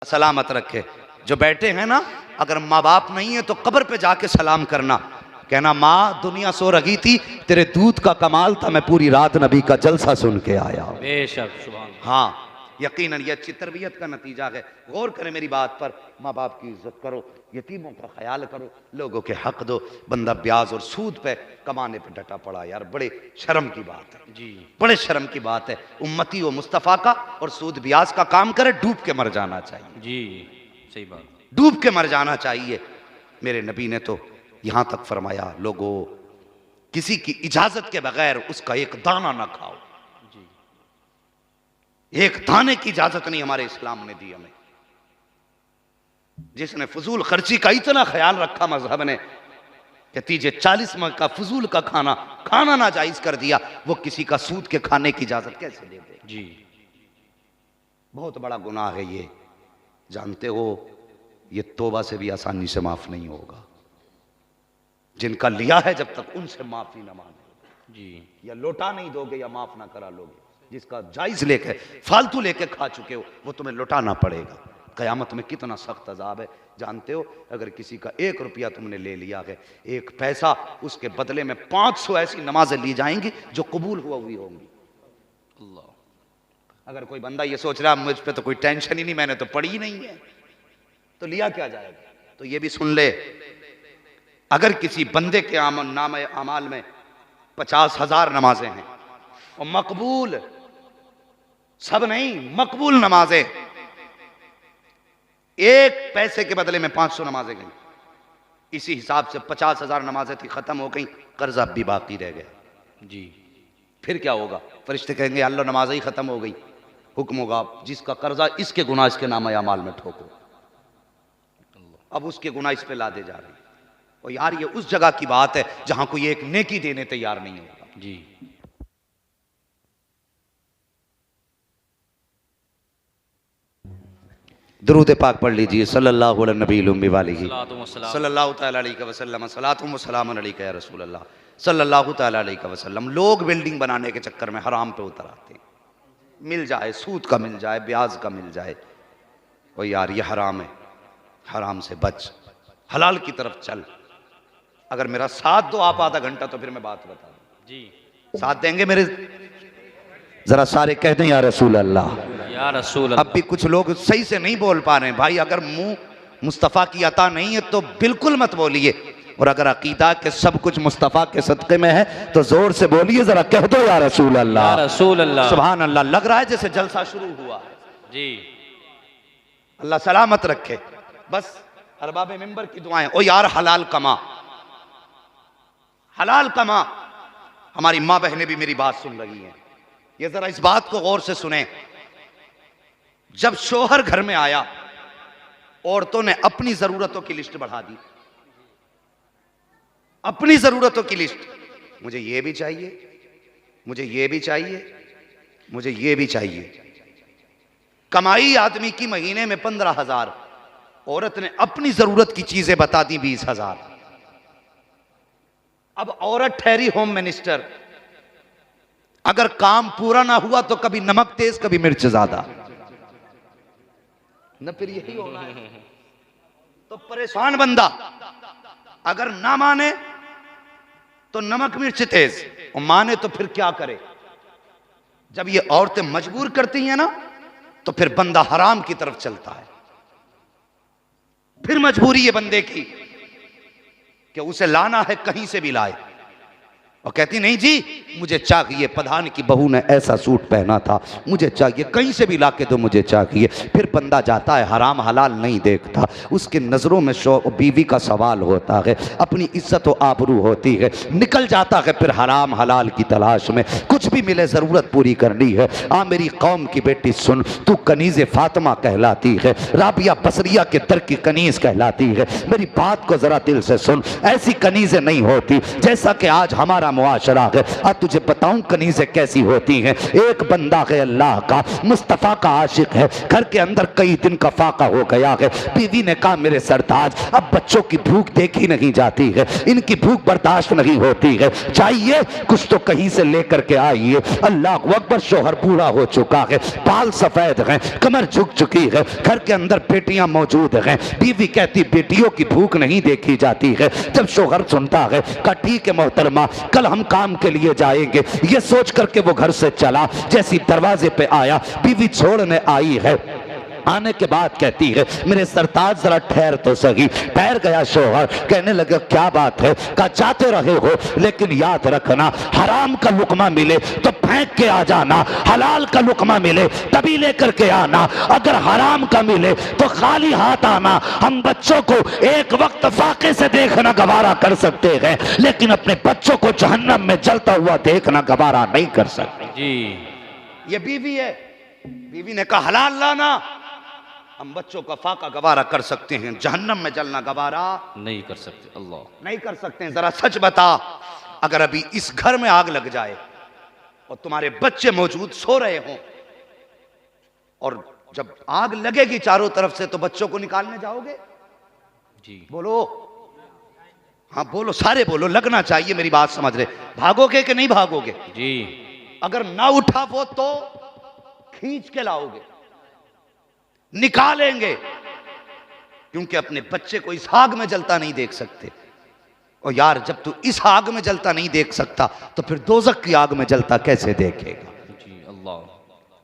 سلامت رکھے. جو بیٹھے ہیں نا، اگر ماں باپ نہیں ہے تو قبر پہ جا کے سلام کرنا، کہنا ماں دنیا سو رہی تھی، تیرے دودھ کا کمال تھا، میں پوری رات نبی کا جلسہ سن کے آیا ہوں. بے شک سبحان اللہ. ہاں یقیناً یہ اچھی تربیت کا نتیجہ ہے. غور کریں میری بات پر، ماں باپ کی عزت کرو، یتیموں کا خیال کرو، لوگوں کے حق دو. بندہ بیاض اور سود پہ کمانے پہ ڈٹا پڑا، یار بڑے شرم کی بات ہے، جی بڑے شرم کی بات ہے. امتی و مصطفیٰ کا اور سود بیاض کا کام کرے، ڈوب کے مر جانا چاہیے، جی صحیح بات. ڈوب کے مر جانا چاہیے. میرے نبی نے تو یہاں تک فرمایا لوگوں کسی کی اجازت کے بغیر اس کا ایک دانہ نہ کھاؤ. جی ایک دانے کی اجازت نہیں ہمارے اسلام نے دی ہمیں. جس نے فضول خرچی کا اتنا خیال رکھا مذہب نے کہ تیجے 40 ماہ کا فضول کا کھانا ناجائز کر دیا، وہ کسی کا سود کے کھانے کی اجازت کیسے دے دے؟ جی بہت بڑا گناہ ہے یہ. جانتے ہو یہ توبہ سے بھی آسانی سے معاف نہیں ہوگا. جن کا لیا ہے جب تک ان سے معافی نہ مانگے، جی یا لوٹا نہیں دو گے یا معاف نہ کرا لو گے. جس کا جائز لے کے فالتو لے کے کھا چکے ہو وہ تمہیں لوٹانا پڑے گا. قیامت میں کتنا سخت عذاب ہے جانتے ہو؟ اگر کسی کا 1 روپیہ تم نے لے لیا ہے، 1 پیسہ، اس کے بدلے میں 500 ایسی نمازیں لی جائیں گی جو قبول ہوئی ہوں گی. اللہ. اگر کوئی بندہ یہ سوچ رہا مجھ پہ تو کوئی ٹینشن ہی نہیں، میں نے تو پڑھی ہی نہیں ہے، تو لیا کیا جائے گا؟ تو یہ بھی سن لے، اگر کسی بندے کے نام اعمال میں 50,000 نمازیں ہیں اور مقبول، سب نہیں، مقبول نمازیں، 1 پیسے کے بدلے میں 500 نمازیں گئیں، اسی حساب سے 50,000 نمازیں تھی، ختم ہو گئیں، قرض اب بھی باقی رہ گیا. جی پھر کیا ہوگا؟ فرشتے کہیں گے اللہ نمازیں ہی ختم ہو گئی. حکم ہوگا جس کا قرضہ اس کے گناہ اس کے نام اعمال میں ٹھوکو. اب اس کے گناہ اس پہ لادے جا رہے ہیں. اور یار یہ اس جگہ کی بات ہے جہاں کوئی ایک نیکی دینے تیار نہیں ہوگا. جی درود پاک پڑھ لیجئے صلی اللہ علیہ نبی الامی والہ صلی اللہ تعالیٰ علیہ وسلم. صلاۃ و سلام علیکہ یا رسول اللہ صلی اللہ تعالیٰ علیہ وسلم. لوگ بلڈنگ بنانے کے چکر میں حرام پہ اتر آتے ہیں. مل جائے، سود کا مل جائے، بیاض کا مل جائے. اور یار یہ حرام ہے، حرام سے بچ، حلال کی طرف چل. اگر میرا ساتھ دو آپ آدھا گھنٹہ تو پھر میں بات بتا دوں. جی ساتھ دیں گے میرے؟ ذرا سارے کہہ دیں یا رسول اللہ. یا رسول اللہ. اب بھی کچھ لوگ صحیح سے نہیں بول پا رہے ہیں. بھائی اگر منہ مصطفیٰ کی عطا نہیں ہے تو بالکل مت بولیے، اور اگر عقیدہ کہ سب کچھ مصطفیٰ کے صدقے میں ہے تو زور سے بولیے، ذرا کہہ دو یا رسول اللہ. یا رسول اللہ. سبحان اللہ. لگ رہا ہے جیسے جلسہ شروع ہوا. جی اللہ سلامت رکھے. بس ارباب ممبر کی دعائیں. او یار حلال کما، حلال کما. ہماری ماں بہنیں بھی میری بات سن رہی ہیں، یہ ذرا اس بات کو غور سے سنیں. جب شوہر گھر میں آیا، عورتوں نے اپنی ضرورتوں کی لسٹ بڑھا دی. اپنی ضرورتوں کی لسٹ. مجھے یہ بھی چاہیے، مجھے یہ بھی چاہیے، مجھے یہ بھی چاہیے. کمائی آدمی کی مہینے میں 15,000، عورت نے اپنی ضرورت کی چیزیں بتا دی 20,000. اب عورت ٹھہری ہوم منسٹر. اگر کام پورا نہ ہوا تو کبھی نمک تیز کبھی مرچ زیادہ. نہ پھر یہی ہونا ہے تو پریشان بندہ. اگر نہ مانے تو نمک مرچ تیز، اور مانے تو پھر کیا کرے؟ جب یہ عورتیں مجبور کرتی ہیں نا تو پھر بندہ حرام کی طرف چلتا ہے. پھر مجبوری ہے بندے کی کہ اسے لانا ہے کہیں سے بھی لائے. اور کہتی نہیں جی مجھے چاہیے، پدھان کی بہو نے ایسا سوٹ پہنا تھا، مجھے چاہیے، کہیں سے بھی لا کے دو، مجھے چاہیے. پھر بندہ جاتا ہے حرام حلال نہیں دیکھتا. اس کے نظروں میں بیوی کا سوال ہوتا ہے، اپنی عزت و آبرو ہوتی ہے. نکل جاتا ہے پھر حرام حلال کی تلاش میں. کچھ بھی ملے ضرورت پوری کرنی ہے. میری قوم کی بیٹی سن، تو کنیز فاطمہ کہلاتی ہے، رابعہ بصریہ کے در کی کنیز کہلاتی ہے. میری بات کو ذرا دل سے سن. ایسی کنیزیں نہیں ہوتی جیسا کہ آج ہمارا معاشرہ ہے. اور تجھے بتاؤں کنیزیں کیسی ہوتی ہیں. ایک بندہ ہے اللہ کا, مصطفیٰ کا عاشق ہے, گھر کے اندر کئی دن کا فاقہ ہو گیا ہے. بیوی نے کہا میرے سرتاج اب بچوں کی بھوک دیکھی نہیں جاتی ہے, ان کی بھوک برداشت نہیں ہوتی ہے, چاہیے کچھ تو کہیں سے لے کر کے آئیے. اللہ اکبر. شوہر بوڑھا ہو چکا ہے, بال سفید ہیں, کمر جھک چکی ہے, گھر کے اندر بیٹیاں موجود ہیں. بیوی کہتی بیٹیوں کی بھوک نہیں دیکھی جاتی ہے. جب شوہر سنتا ہے کہا ٹھیک ہے محترمہ, کل ہم کام کے لیے جائیں گے. یہ سوچ کر کے وہ گھر سے چلا. جیسی دروازے پہ آیا, بیوی چھوڑنے آئی ہے. آنے کے بعد کہتی ہے میرے سرتاج ذرا ٹھہر تو سہی. ٹھہر گیا شوہر. کہنے لگا کیا بات ہے؟ کہا جاتے رہے ہو لیکن یاد رکھنا حرام کا لقمہ ملے تو پھینک کے آ جانا, حلال کا لقمہ ملے تبھی لے کر کے آنا. اگر حرام کا ملے تو خالی ہاتھ آنا. ہم بچوں کو ایک وقت فاقے سے دیکھنا گوارا کر سکتے ہیں لیکن اپنے بچوں کو جہنم میں جلتا ہوا دیکھنا گوارا نہیں کر سکتے. جی یہ بیوی ہے. بیوی نے کہا حلال لانا. ہم بچوں کا فاقہ گوارا کر سکتے ہیں, جہنم میں جلنا گوارا نہیں کر سکتے. اللہ نہیں کر سکتے ہیں. ذرا سچ بتا, اگر ابھی اس گھر میں آگ لگ جائے اور تمہارے بچے موجود سو رہے ہوں, اور جب آگ لگے گی چاروں طرف سے تو بچوں کو نکالنے جاؤ گے؟ جی بولو, ہاں بولو, سارے بولو, لگنا چاہیے میری بات سمجھ رہے. بھاگو گے کہ نہیں بھاگو گے؟ جی اگر نہ اٹھا وہ تو کھینچ کے لاؤ گے, نکالیں گے, کیونکہ اپنے بچے کو اس آگ میں جلتا نہیں دیکھ سکتے. اور یار جب تو اس آگ میں جلتا نہیں دیکھ سکتا تو پھر دوزخ کی آگ میں جلتا کیسے دیکھے گا؟ جی اللہ.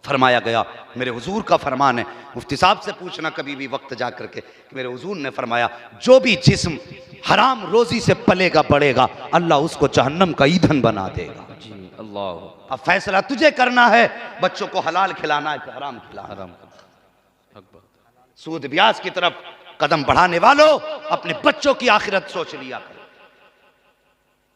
فرمایا گیا, میرے حضور کا فرمان ہے, مفتی صاحب سے پوچھنا کبھی بھی وقت جا کر کے, کہ میرے حضور نے فرمایا جو بھی جسم حرام روزی سے پلے گا بڑھے گا اللہ اس کو جہنم کا ایندھن بنا دے گا. جی اللہ. اب فیصلہ تجھے کرنا ہے, بچوں کو حلال کھلانا ہے کہ حرام کھلانا. حرام اکبر. سود بیاس کی طرف قدم بڑھانے والوں اپنے بچوں کی آخرت سوچ لیا کرو.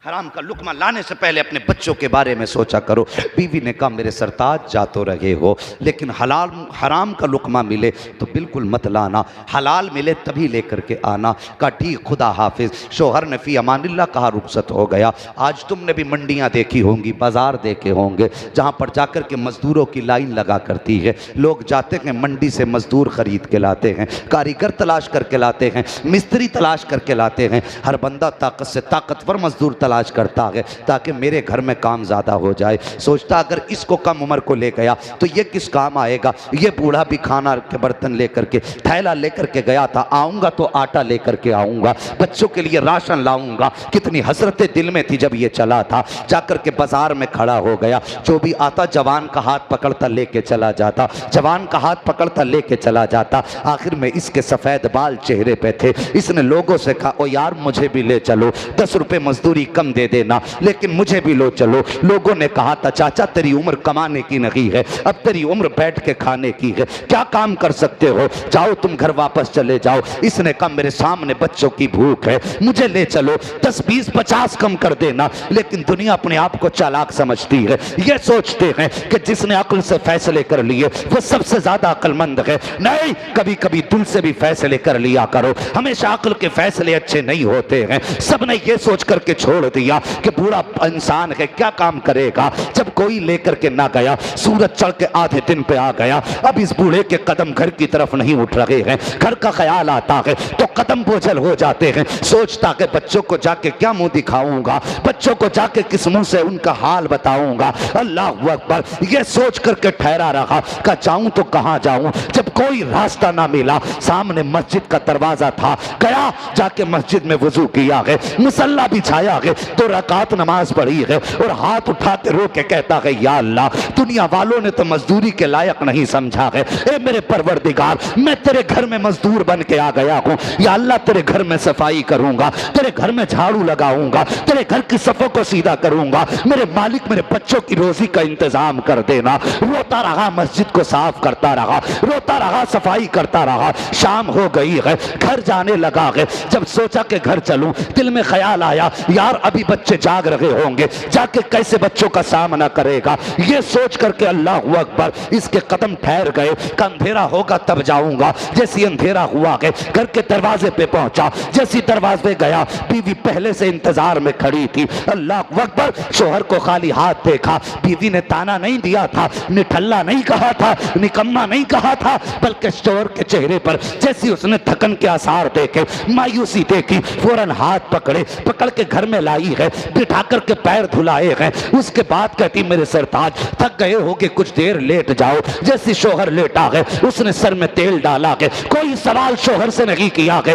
حرام کا لقمہ لانے سے پہلے اپنے بچوں کے بارے میں سوچا کرو. بیوی نے کہا میرے سرتاج جا تو رہے ہو لیکن حرام کا لقمہ ملے تو بالکل مت لانا, حلال ملے تبھی لے کر کے آنا. کہا ٹھیک خدا حافظ. شوہر نے فی امان اللہ کہا رخصت ہو گیا. آج تم نے بھی منڈیاں دیکھی ہوں گی, بازار دیکھے ہوں گے, جہاں پر جا کر کے مزدوروں کی لائن لگا کرتی ہے. لوگ جاتے ہیں منڈی سے مزدور خرید کے لاتے ہیں, کاریگر تلاش کر کے لاتے ہیں, مستری تلاش کر کے لاتے ہیں. ہر بندہ طاقت سے طاقتور مزدور تلاش کرتا ہے تاکہ میرے گھر میں کام زیادہ ہو جائے. سوچتا اگر اس کو کم عمر کو لے گیا تو یہ کس کام آئے گا. یہ بوڑھا بھی کھانا کے برتن لے کر کے, تھیلا لے کر کے گیا تھا, آؤں گا تو آٹا لے کر کے آؤں گا, بچوں کے لیے راشن لاؤں گا. کتنی حسرتیں دل میں تھی جب یہ چلا تھا. جا کر کے بازار میں کھڑا ہو گیا. جو بھی آتا جوان کا ہاتھ پکڑتا لے کے چلا جاتا, جوان کا ہاتھ پکڑتا لے کے چلا جاتا. آخر میں اس کے سفید بال چہرے پہ تھے. اس نے لوگوں سے کہا او یار مجھے بھی لے چلو, 10 روپے مزدوری کم دے دینا لیکن مجھے بھی لو چلو. لوگوں نے کہا تھا چاچا تیری عمر کمانے کی نہیں ہے, اب تیری عمر بیٹھ کے کھانے کی ہے, کیا کام کر سکتے ہو, جاؤ تم گھر واپس چلے جاؤ. اس نے کہا میرے سامنے بچوں کی بھوک ہے, مجھے لے چلو, 10 20 50 کم کر دینا. لیکن دنیا اپنے آپ کو چالاک سمجھتی ہے. یہ سوچتے ہیں کہ جس نے عقل سے فیصلے کر لیے وہ سب سے زیادہ عقل مند ہے. نہیں, کبھی کبھی دل سے بھی فیصلے کر لیا کرو. ہمیشہ عقل کے فیصلے اچھے نہیں ہوتے ہیں. سب نے یہ سوچ کر کے چھوڑ دیا کہ بوڑھا انسان ہے کیا کام کرے گا. جب کوئی لے کر کے نہ گیا, سورج چڑھ کے آدھے دن پہ آ گیا. اب اس بوڑھے کے قدم گھر کی طرف نہیں اٹھ رہے ہیں. گھر کا خیال آتا ہے تو قدم بوجھل ہو جاتے ہیں. سوچتا کہ بچوں کو جا کے کیا منہ دکھاؤں گا, بچوں کو جا کے کس منہ سے ان کا حال بتاؤں گا. اللہ اکبر. یہ سوچ کر کے ٹھہرا رہا کہ جاؤں تو کہاں جاؤں. جب کوئی راستہ نہ ملا, سامنے مسجد کا دروازہ تھا, گیا جا کے مسجد میں وضو کیا ہے, مصلی بچھایا ہے, 2 رکعت نماز پڑھی ہے اور ہاتھ اٹھاتے رو کے کہتا ہے یا اللہ دنیا والوں نے تو مزدوری کے لائق نہیں سمجھا ہے. اے میرے پروردگار, میں تیرے گھر میں مزدور بن کے آ گیا ہوں. یا اللہ تیرے گھر میں صفائی کروں گا, تیرے گھر میں جھاڑو لگاؤں گا, تیرے گھر کی صفوں کو سیدھا کروں گا. میرے مالک میرے بچوں کی روزی کا انتظام کر دینا. روتا رہا, مسجد کو صاف کرتا رہا, روتا رہا, صفائی کرتا رہا. شام ہو گئی ہے, گھر جانے لگا ہے. جب سوچا کہ گھر چلوں, دل میں خیال آیا یار ابھی بچے جاگ رہے ہوں گے، جا کے کیسے بچوں کا سامنا کرے گا، یہ سوچ کر کے اللہ اکبر اس کے قدم ٹھہر گئے کہ اندھیرا ہوگا تب جاؤں گا۔ جیسی اندھیرا ہوا کہ گھر کے دروازے پہ پہنچا، جیسی دروازے گیا بیوی پہلے سے انتظار میں کھڑی تھی۔ اللہ اکبر، شوہر کو خالی ہاتھ دیکھا، بیوی نے تانا نہیں دیا تھا، نٹھلا نہیں کہا تھا، نکما نہیں کہا تھا، بلکہ شوہر کے چہرے پر جیسی اس نے تھکن کے آثار دیکھے، مایوسی دیکھی، فوراً ہاتھ پکڑ کے گھر میں لائی ہے، بٹھا کر کے پیر دھلائے ہیں۔ اس کے بعد کہتی میرے سرتاج تھک گئے ہو کہ کچھ دیر لیٹ جاؤ۔ جیسی شوہر لیٹا ہے، اس نے سر میں تیل ڈالا ہے، کوئی سوال شوہر سے نہیں کیا ہے۔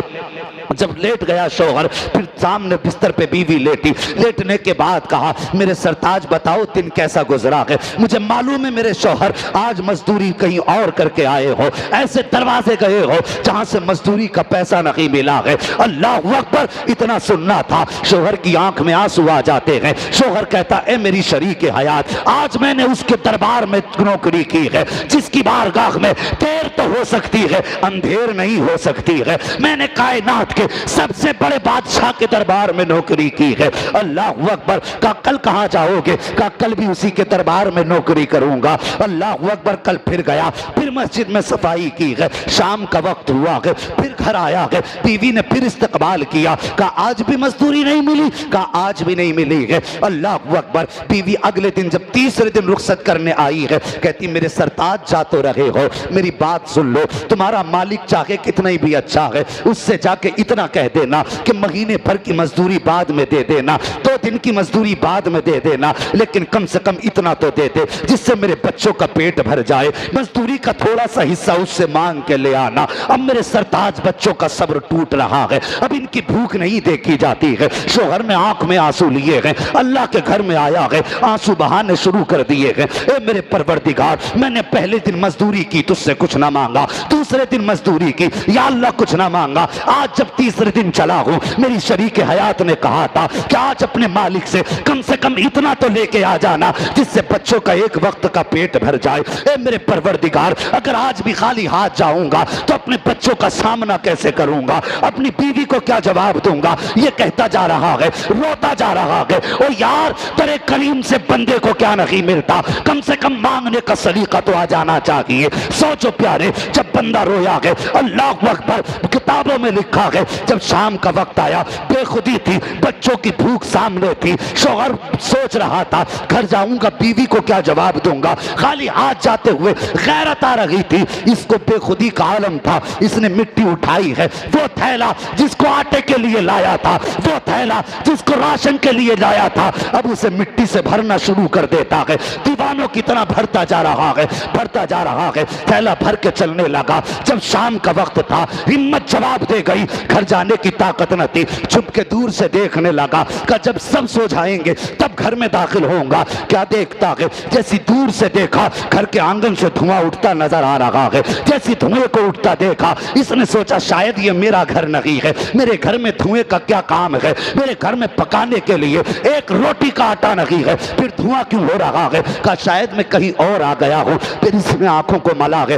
جب لیٹ گیا شوہر، پھر سامنے بستر پہ بیوی لیٹی، لیٹنے کے بعد کہا میرے سرتاج بتاؤ دن کیسا گزرا ہے؟ مجھے معلوم ہے میرے شوہر آج مزدوری کہیں اور کر کے آئے ہو، ایسے دروازے گئے ہو جہاں سے مزدوری کا پیسہ نہیں ملا ہے۔ اللہ اکبر، اتنا سننا تھا، شوہر کی آنکھ میں آنسو آ جاتے ہیں۔ شوہر کہتا اے میری شریک حیات، آج میں نے اس کے دربار میں نوکری کی ہے جس کی بارگاہ میں دیر تو ہو سکتی ہے، اندھیر نہیں ہو سکتی ہے۔ میں نے کائنات کے سب سے بڑے بادشاہ کے دربار میں نوکری کی ہے۔ اللہ اکبر، کہا کل کہاں جاؤ گے؟ کہا کل بھی اسی کے دربار میں نوکری کروں گا۔ اللہ اکبر، کل پھر گیا، پھر مسجد میں صفائی کی ہے، شام کا وقت ہوا ہے، پھر گھر آیا ہے، بیوی نے پھر استقبال کیا، کہا آج بھی مزدوری نہیں ملی؟ کہا آج بھی نہیں ملی ہے۔ اللہ اکبر، بیوی اگلے دن جب تیسرے دن رخصت کرنے آئی ہے، کہتی میرے سرتاج جا تو رہے ہو، میری بات سن لو، تمہارا مالک چاہے کتنا ہی بھی اچھا ہے، اس سے جا کے اتنا کہہ دینا کہ مہینے بھر کی مزدوری بعد میں دے دینا، 2 دن کی مزدوری بعد میں دے دینا، لیکن کم سے کم اتنا تو دے دے جس سے میرے بچوں کا پیٹ بھر جائے، مزدوری کا تھوڑا سا حصہ اس سے مانگ کے لے آنا۔ اب میرے سرتاج بچوں کا صبر ٹوٹ رہا ہے، اب ان کی بھوک نہیں دیکھی جاتی ہے۔ شوہر نے آنکھ میں آنسو لیے ہیں، اللہ کے گھر میں آیا ہے، آنسو بہانے شروع کر دیے ہیں۔ اے میرے پروردگار، میں نے پہلے دن مزدوری کی تجھ سے کچھ نہ مانگا، دوسرے دن مزدوری کی یا اللہ کچھ نہ مانگا، آج جب تیسرے دن چلا ہوں، میری شریک حیات نے کہا تھا کہ آج اپنے مالک سے کم اتنا تو لے کے آ جانا جس سے بچوں کا ایک وقت کا پیٹ بھر جائے۔ اے میرے پروردگار، اگر آج بھی خالی ہاتھ جاؤں گا تو اپنے بچوں کا سامنا کیسے کروں گا، اپنی بیوی کو کیا جواب دوں گا؟ یہ کہتا جا رہا ہے، روتا جا رہا ہے، او یار تیرے کریم سے بندے کو کیا نہیں ملتا، کم سے کم مانگنے کا سلیقہ تو آ جانا چاہیے۔ سوچو پیارے، جب بندہ رویا ہے، اللہ اکبر، کتابوں میں لکھا ہے جب شام کا وقت آیا، بے خودی تھی، بچوں کی بھوک سامنے تھی، شوہر سوچ رہا تھا گھر جاؤں گا بیوی کو کیا جواب دوں گا، خالی ہاتھ جاتے ہوئے غیرت آ رہی تھی، اس کو بے خودی کا عالم تھا، اس نے مٹی اٹھائی ہے، وہ تھیلا جس کو آٹے کے لیے لایا تھا، وہ تھیلا جس کو راشن کے لیے لایا تھا، اب اسے مٹی سے بھرنا شروع کر دیتا ہے، دیوانوں کی طرح بھرتا جا رہا ہے، بھرتا جا رہا ہے، تھیلا بھر کے چلنے لگا۔ جب شام کا وقت تھا، ہمت جواب دے گئی، گھر جانے کی طاقت نہ تھی، چھپ کے دور سے دیکھنے لگا کہ جب سب سو جائیں گے تب گھر میں داخل ہوں گا۔ کیا دیکھتا ہے؟ جیسی دور سے دیکھا گھر کے آنگن سے دھواں اٹھتا نظر آ رہا ہے، جیسی دھوئیں کو اٹھتا دیکھا اس نے سوچا شاید یہ میرا گھر نہیں ہے، میرے گھر میں دھوئیں کا کیا کام ہے، میرے گھر میں پکانے کے لیے ایک روٹی کا آٹا نہیں ہے، پھر دھواں کیوں ہو رہا ہے؟ کہا شاید میں کہیں اور آ گیا ہوں، پھر اس نے آنکھوں کو ملا ہے،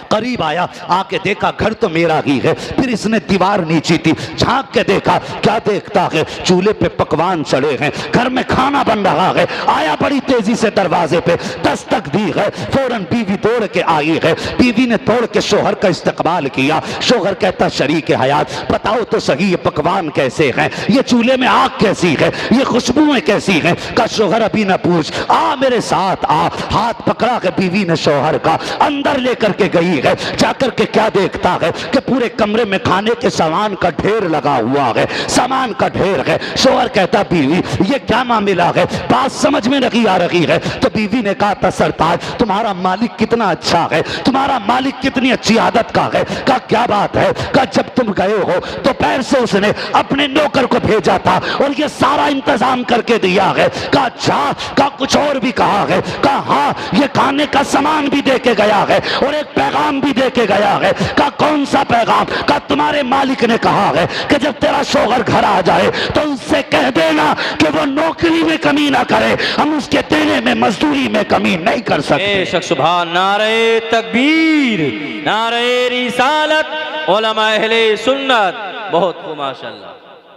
قریب آیا، آ کے دیکھا گھر تو میرا ہی ہے، پھر اس نے دیوار نیچی تھی، جھانک کے دیکھا، کیا دیکھتا ہے؟ چولہے پہ پکوان چڑھے ہیں، گھر میں کھانا بن رہا ہے، آیا بڑی تیزی سے دروازے پہ، دستک دی ہے، فوراً بیوی دوڑ کے آئی ہے، بیوی نے توڑ کے شوہر کا استقبال کیا، شوہر کہتا شریک حیات بتاؤ تو صحیح یہ پکوان کیسے ہیں، یہ چولہے میں آگ کیسی ہے، یہ خوشبوئیں کیسی ہیں؟ کہا شوہر ابھی نہ پوچھ، آ میرے ساتھ آ، ہاتھ پکڑا کے بیوی نے شوہر کا اندر لے کر کے گئی ہے، جا کر کے کیا دیکھتا ہے کہ پورے کمرے میں کھانے کے سامان کا ڈھیر لگا ہوا ہے، سامان کا ڈھیر ہے، شوہر کہتا بیوی یہ کیا معاملہ ہے، بات سمجھ میں نہیں آ رہی ہے، تو بیوی نے کہا تھا سرتاج تمہارا مالک کتنا اچھا ہے، تمہارا مالک کتنی اچھی عادت کا ہے، کہا کیا بات ہے، کہا جب تم گئے ہو تو پیر سے اس نے اپنے نوکر کو بھیجا تھا اور یہ سارا انتظام کر کے دیا ہے، کہا اچھا، کہا کچھ اور بھی کہا ہے، کہا ہاں یہ کھانے کا سامان بھی دے کے گیا ہے اور ایک پیغام بھی دے کے گیا ہے، کہا کون سا پیغام، کہا تمہارے مالک نے کہا ہے کہ جب تیرا شوہر گھر آ جائے تو اس سے کہہ دینا کہ وہ نوکری میں کمی نہ کرے، ہم اس کے دینے میں مزدوری میں کمی نہیں کر سکتے۔ بے شک سبحان، نعرہ تکبیر، نعرہ رسالت، علماء اہل سنت، بہت خوب ماشاءاللہ۔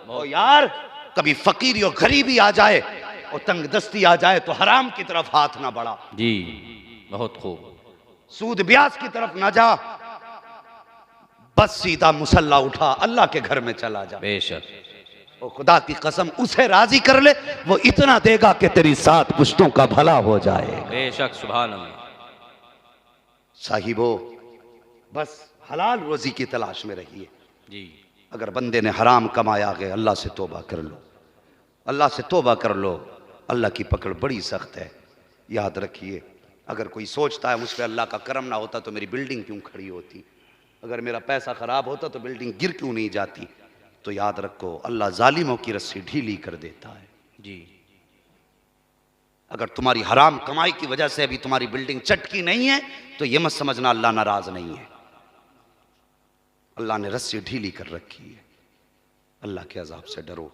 او یار کبھی فقیری اور غریبی آ جائے اور تنگ دستی آ جائے تو حرام کی طرف ہاتھ نہ بڑھا، جی بہت خوب. سود بیاس کی طرف نہ جا، بس سیدھا مصلا اٹھا اللہ کے گھر میں چلا جا. بے شک. اور خدا کی قسم اسے راضی کر لے، وہ اتنا دے گا کہ تیری 7 پشتوں کا بھلا ہو جائے. بے شک. سبحان اللہ. صاحبو بس حلال روزی کی تلاش میں رہیے. جی اگر بندے نے حرام کمایا گئے اللہ سے توبہ کر لو، اللہ سے توبہ کر لو. اللہ کی پکڑ بڑی سخت ہے. یاد رکھیے اگر کوئی سوچتا ہے مجھ پہ اللہ کا کرم نہ ہوتا تو میری بلڈنگ کیوں کھڑی ہوتی، اگر میرا پیسہ خراب ہوتا تو بلڈنگ گر کیوں نہیں جاتی، تو یاد رکھو اللہ ظالموں کی رسی ڈھیلی کر دیتا ہے. جی. اگر تمہاری حرام کمائی کی وجہ سے ابھی تمہاری بلڈنگ چٹکی نہیں ہے تو یہ مت سمجھنا اللہ ناراض نہیں ہے. اللہ نے رسی ڈھیلی کر رکھی ہے. اللہ کے عذاب سے ڈرو،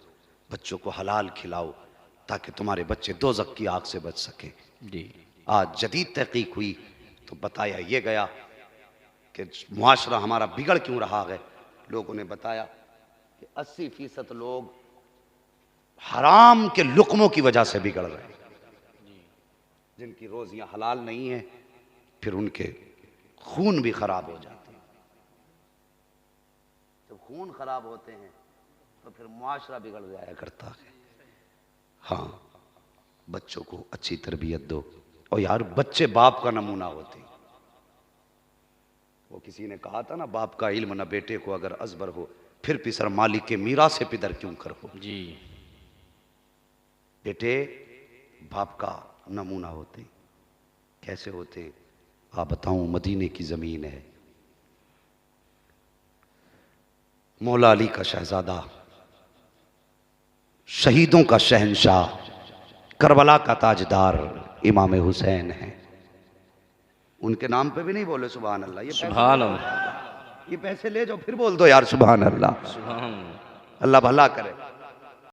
بچوں کو حلال کھلاؤ تاکہ تمہارے بچے دوزخ کی آگ سے بچ سکیں. جی. آج جدید تحقیق ہوئی تو بتایا یہ گیا کہ معاشرہ ہمارا بگڑ کیوں رہا ہے. لوگوں نے بتایا کہ 80% لوگ حرام کے لقموں کی وجہ سے بگڑ رہے ہیں. جن کی روزیاں حلال نہیں ہیں پھر ان کے خون بھی خراب ہو جاتے ہیں. جب خون خراب ہوتے ہیں تو پھر معاشرہ بگڑ جایا کرتا ہے. ہاں بچوں کو اچھی تربیت دو. اور یار بچے باپ کا نمونہ ہوتے ہیں. وہ کسی نے کہا تھا نا باپ کا علم نہ بیٹے کو اگر ازبر ہو پھر پسر مالک کے میراث سے پدر کیوں کر ہو. جی. بیٹے باپ کا نمونہ ہوتے. کیسے ہوتے آپ بتاؤں؟ مدینے کی زمین ہے، مولا علی کا شہزادہ، شہیدوں کا شہنشاہ، کربلا کا تاجدار امام حسین ہیں. ان کے نام پہ بھی نہیں بولے سبحان اللہ. یہ سبحان اللہ. یہ پیسے لے جاؤ پھر بول دو یار سبحان اللہ. سبحان اللہ. اللہ بھلا کرے.